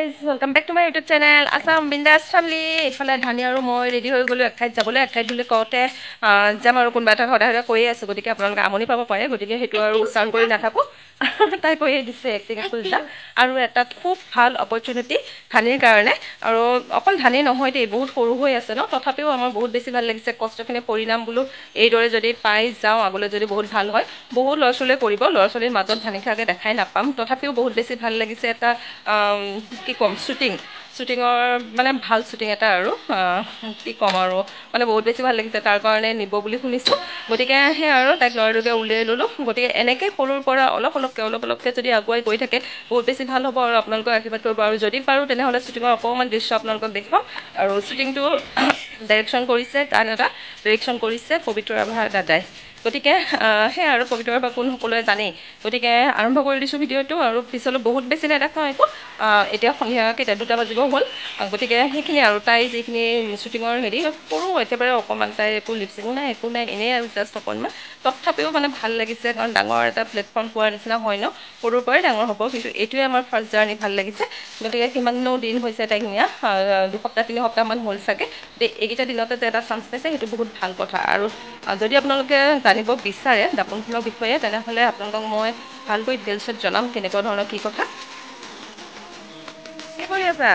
guys, welcome back to my YouTube channel Assam Bindas Family. ইফালে ধানি আৰু মই ready হৈ গলো এক ঠাইত যাবলৈ, এক ঠাইত বুলি কওঁতে যাম আৰু কোনোবা এটা সদায় সদায় কৈয়ে আছে, গতিকে আপোনালোকে আমনি পাব পাৰে, গতিকে সেইটো আৰু উচ্চাৰণ কৰি নাথাকো। তাই কৈয়ে দিছে এক্টিং খুলিলা আৰু এটা খুব ভাল অপৰচুনিটি ধানিৰ কাৰণে। আৰু অকল ধানি নহয় দেই, বহুত সৰু হৈ আছে ন, তথাপিও আমাৰ বহুত বেছি ভাল লাগিছে। কষ্টখিনি পৰিণাম বোলো এইদৰে যদি পাই যাওঁ, আগলৈ যদি বহুত ভাল হয়, বহুত ল'ৰা ছোৱালীয়ে কৰিব, ল'ৰা ছোৱালীৰ মাজত ধানি খাকে দেখাই নাপাম, তথাপিও বহুত বেছি ভাল লাগিছে। এটা কি ক'ম, শ্বুটিঙৰ মানে ভাল শ্বুটিং এটা আৰু কি ক'ম আৰু মানে বহুত বেছি ভাল লাগিছে, তাৰ কাৰণে নিব বুলি শুনিছোঁ। গতিকে সেই আৰু তাইক লৰালৰিকৈ উলিয়াই ল'লোঁ। গতিকে এনেকৈ সৰুৰ পৰা অলপ অলপকৈ যদি আগুৱাই গৈ থাকে বহুত বেছি ভাল হ'ব আৰু আপোনালোকক আশীৰ্বাদ কৰিব। আৰু যদি পাৰোঁ তেনেহ'লে শ্বুটিঙৰ অকণমান দৃশ্য আপোনালোকক দেখুৱাম। আৰু শ্বুটিংটো ডাইৰেকশ্যন কৰিছে, গান এটা ডাইৰেকশ্যন কৰিছে পবিত্ৰ ৰাভা দাদাই। গতিকে সেয়া আৰু পবিত্ৰ ৰাভা কোন সকলোৱে জানেই। গতিকে আৰম্ভ কৰি দিছোঁ ভিডিঅ'টো, আৰু পিছলৈ বহুত বেছি নেদেখাওঁ একো। এতিয়া সন্ধিয়া কেইটা 2টা বাজিব হ'ল। গতিকে সেইখিনি আৰু তাই যিখিনি শ্বুটিঙৰ হেৰি কৰোঁ একেবাৰে অকণমান, তাই একো লিপচিং নাই, একো নাই, এনেই আৰু জাষ্ট অকণমান। তথাপিও মানে ভাল লাগিছে, কাৰণ ডাঙৰ এটা প্লেটফৰ্ম পোৱাৰ নিচিনা হয় ন, সৰুৰ পৰাই ডাঙৰ হ'ব, কিন্তু এইটোৱে আমাৰ ফাৰ্ষ্ট জাৰ্ণি, ভাল লাগিছে। গতিকে কিমানো দিন হৈছে তাইক নিয়া, 2-3 সপ্তাহমান হ'ল চাগে। এইকেইটা দিনতে যে এটা চান্স পাইছে, সেইটো বহুত ভাল কথা। আৰু যদি আপোনালোকে জানিব বিচাৰে দাপোনখনৰ বিষয়ে, তেনেহ'লে আপোনালোকক মই ভালকৈ ডিটেইলছত জনাম কেনেকুৱা ধৰণৰ কি কথা। কি কৰি আছা?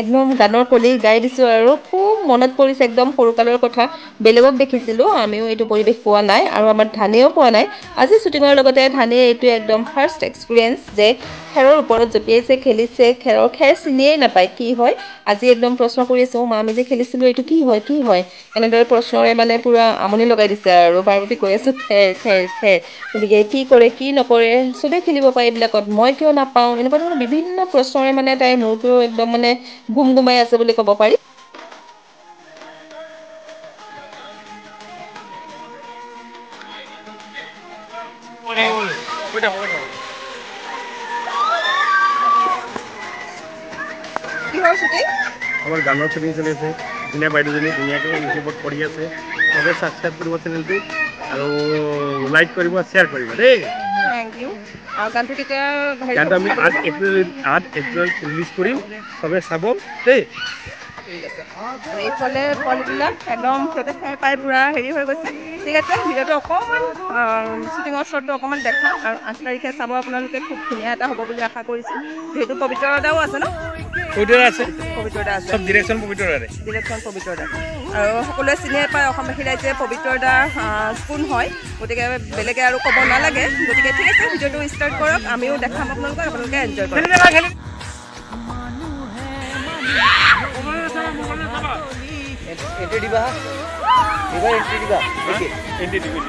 একদম গানৰ কলি গাই দিছোঁ আৰু খুব মনত পৰিছে একদম সৰুকালৰ কথা। বেলেগক দেখিছিলোঁ, আমিও এইটো পৰিৱেশ পোৱা নাই, আৰু আমাৰ ধানিয়েও পোৱা নাই। আজি শ্বুটিঙৰ লগতে ধানিয়ে এইটো একদম ফাৰ্ষ্ট এক্সপিৰিয়েঞ্চ যে খেৰৰ ওপৰত জঁপিয়াইছে, খেলিছে, খেৰ চিনিয়েই নাপায় কি হয়। আজি একদম প্ৰশ্ন কৰি আছোঁ, মা আমি যে খেলিছিলোঁ এইটো কি হয়, কি হয়, এনেদৰে প্ৰশ্নৰে মানে পূৰা আমনি লগাই দিছে আৰু বাৰবতি কৈ আছোঁ খেৰ। গতিকে কি কৰে কি নকৰে, চবেই খেলিব পাৰে এইবিলাকত, মই কিয় নাপাওঁ, এনেকুৱা ধৰণৰ বিভিন্ন প্ৰশ্নৰে মানে তাইৰ মূৰটো একদম মানে গুমগুমাই আছে বুলি ক'ব পাৰি। আমাৰ গানৰ শ্বুটিং চলি আছে, ধুনীয়া বাইদেউজনী ধুনীয়াকৈ ইউটিউবত পঢ়ি আছে। চবে ছাবস্ক্ৰাইব কৰিব চেনেলটো, আৰু লাইক কৰিব, শ্বেয়াৰ কৰিব দেই। Thank you. আৰু গানটো কেতিয়া গানটো আমি 8 এপ্ৰিল ৰিলিজ কৰিম, চবে চাব দেই। ঠিক আছে। আৰু এইফালে পোৱালিবিলাক একদম সিহঁতে খেৰ পাই পূৰা হেৰি হৈ গৈছে। ঠিক আছে, ভিডিঅ'টো অকণমান শ্বুটিঙৰ শ্বটটো অকণমান দেখাম, আৰু 8 তাৰিখে চাব আপোনালোকে। খুব ধুনীয়া এটা হ'ব বুলি আশা কৰিছোঁ। যিহেতু পবিত্ৰ দাদাও আছে ন, পবিত্ৰ আছে, পবিত্ৰ দা আছে, চব ডিৰেকশ্যন পবিত্ৰ দাৰে। ডিৰেকশ্যন পবিত্ৰ দা। আৰু সকলোৱে চিনিয়ে পায় অসমবাসী ৰাইজে পবিত্ৰ দা কোন হয়, গতিকে বেলেগে আৰু ক'ব নালাগে। গতিকে ঠিক আছে, ভিডিঅ'টো ষ্টাৰ্ট কৰক, আমিও দেখাম আপোনালোকক, আপোনালোকে এনজয় কৰক। এন্ট্ৰি দিবা, এবাৰ এন্ট্ৰি দিবা, দেখি এন্ট্ৰি দিবি।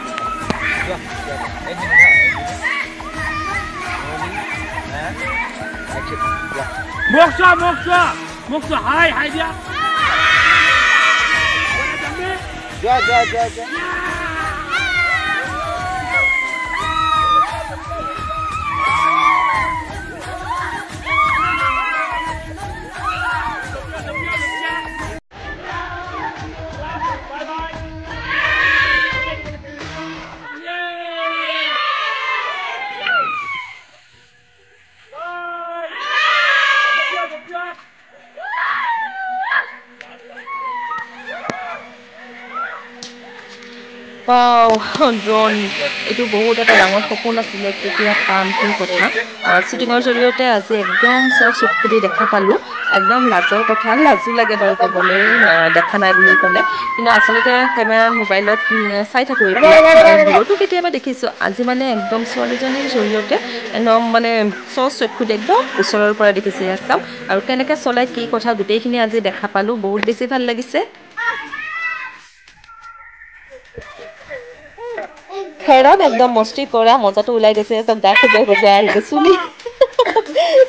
মোকছা হাই দিয়া। যা ড্ৰোন এইটো বহুত এটা ডাঙৰ সপোন আছিলে, কেতিয়া পাম কি কথা। শ্বুটিঙৰ জৰিয়তে আজি একদম চকু দি দেখা পালোঁ। একদম লাজৰ কথা, লাজো লাগে বাৰু ক'বলৈ, দেখা নাই বুলি ক'লে, কিন্তু আচলতে কেমেৰা মোবাইলত চাই থাকোঁ দূৰতো কেতিয়াবা দেখিছোঁ। আজি মানে একদম ছোৱালীজনীৰ জৰিয়তে একদম মানে চকুত একদম ওচৰৰ পৰা দেখিছোঁ। ইয়াত চাওক, আৰু কেনেকৈ চলাই কি কথা গোটেইখিনি আজি দেখা পালোঁ, বহুত বেছি ভাল লাগিছে। খেৰত একদম মস্তি কৰা মজাটো ওলাই গৈছে, একদম গা বজাই আহিছে।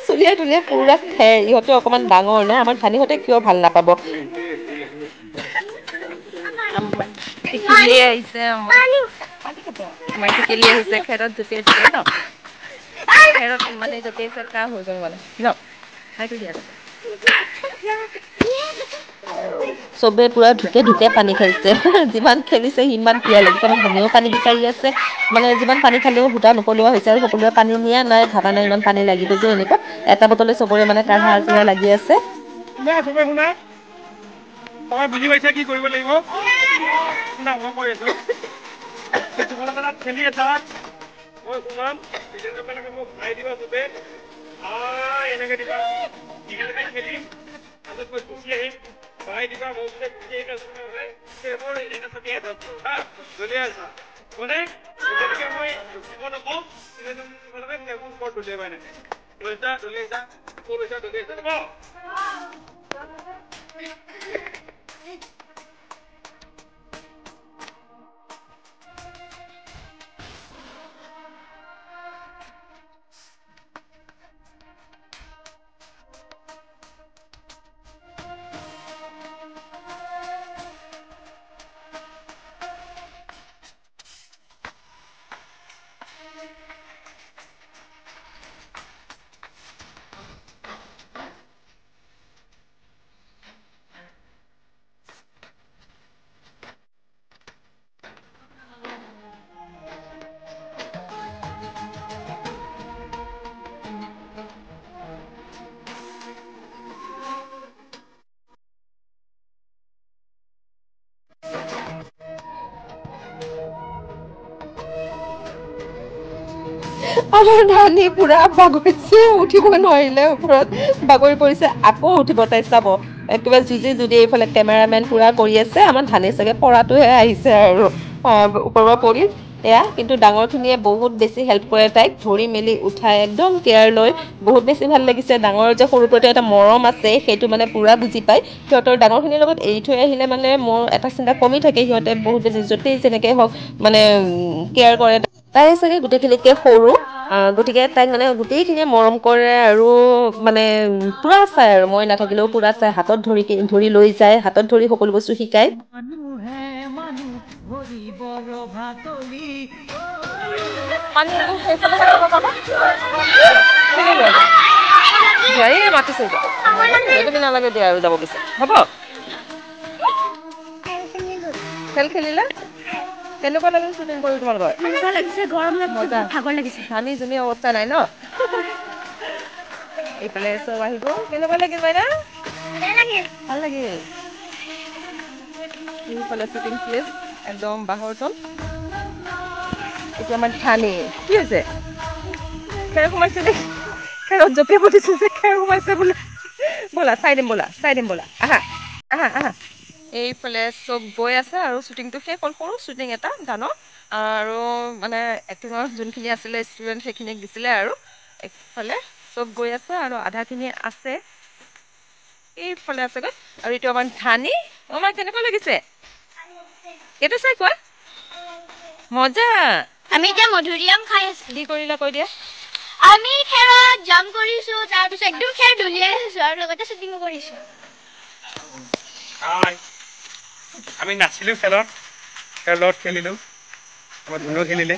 চুলিয়ে তুলিয়ে পুৰা খেৰ, ইহঁতে অকণমান ডাঙৰ ন, আমাৰ ধানিহঁতে কিয় ভাল নাপাব। খেলি আহিছে মাইকী খেলি আহিছে খেৰত জঁপিয়াই জঁপিয়াই ন খেৰত মানে জঁপিয়াইছে কাৰ হৈ গ'ল মানে ন খাইটো দিয়া চবে পুৰা ঢুকে ঢুকে পানী খাইছে যিমান খেলিছে সিমান পিয়াহ লাগিছে আমাৰ ভনীয়েও পানী বিচাৰি আছে মানে যিমান পানী খালেও সুতা নপলোৱা হৈছে আৰু সকলোৱে পানী নিয়া নাই ভাবা নাই ইমান পানী লাগিব যে এনেকুৱা এটা বটলে চবৰে মানে কাঢ়া আজৰা লাগি আছে চবে শুনা তই বুজি পাইছা কি কৰিব লাগিব শুনা মই কৈ আছো তোমালোকে তাত খেলি আছা মই শুনাম মোক ভাই দিবা চবে এনেকে দিবা খেলিম তাৰপিছত মই গুচি আহিম ভাই দিবা মই বোলে গুচি আহিম জ্বলি আছা মানে মই নকওঁ দলিয়াবাই নাই লৈছা দলিয়াইছা লৈছা দলিয়াইছা ন আমাৰ ধানী পুৰা বাগৰিছে উঠিব নোৱাৰিলে ওপৰত বাগৰি পৰিছে আকৌ উঠিব তাই চাব একেবাৰে যুঁজি এইফালে কেমেৰামেন পুৰা কৰি আছে আমাৰ ধানী চাগে পৰাটোহে আহিছে আৰু ওপৰৰ পৰি এয়া কিন্তু ডাঙৰখিনিয়ে বহুত বেছি হেল্প কৰে তাইক ধৰি মেলি উঠাই একদম কেয়াৰ লৈ বহুত বেছি ভাল লাগিছে ডাঙৰ যে সৰুৰ প্ৰতি এটা মৰম আছে সেইটো মানে পুৰা বুজি পায় সিহঁতৰ ডাঙৰখিনিৰ লগত এৰি থৈ আহিলে মানে মোৰ এটা চিন্তা কমি থাকে সিহঁতে বহুত বেছি য'তেই যেনেকৈ হওক মানে কেয়াৰ কৰে তাই চাগে গোটেইখিনিতকৈ সৰু গতিকে তাইক মানে গোটেইখিনিয়ে মৰম কৰে আৰু মানে পুৰা চাই আৰু মই নাথাকিলেও পুৰা চাই হাতত ধৰি লৈ যায় হাতত ধৰি সকলো বস্তু শিকায় মাতিছে নালাগে দিয়া আৰু যাব পিছে হ'ব খেল খেলিলা কেনেকুৱা লাগিল শ্বুটিং কৰি তোমালোকৰ লাগিছে গৰম ভাগৰ লাগিছে আমি যোনে অৱস্থা নাই ন এইফালে চব আহিব কেনেকুৱা লাগিল বাইনা ভাল লাগিল এইফালে শ্বুটিং প্লেচ একদম বাঁহৰ তল এতিয়া আমাৰ ধানী কি হৈছে খেৰ সোমাইছে দেই খেৰত জঁপিয়াই পৰিছে যে খেৰ সোমাইছে বোলে ব'লা চাই দিম ব'লা আহা আহা আহা এইফালে চব গৈ আছে আৰু শ্বুটিংটো শেষ হ'ল সৰু শ্বুটিং এটা গানৰ আৰু মানে এক্টিঙৰ যোনখিনি আছিলে ষ্টুডেণ্ট সেইখিনিক দিছিলে আৰু এইফালে চব গৈ আছে আৰু আধাখিনি আছে এইফালে আছেগৈ আৰু এইটো আমাৰ ধানী আমাৰ কেনেকুৱা লাগিছে এইটো চাই কোৱা মজা আমি এতিয়া মধুৰিআম খাই আছো কি কৰিলা কৈ দিয়া আমি খেৰত জাম্প কৰিছো তাৰপিছত একদম খেৰ দলিয়াই আছো আৰু লগতে শ্বুটিঙো কৰিছো আমি নাচিলো খেলত খেলিলো আমাৰ ধুনু খেলিলে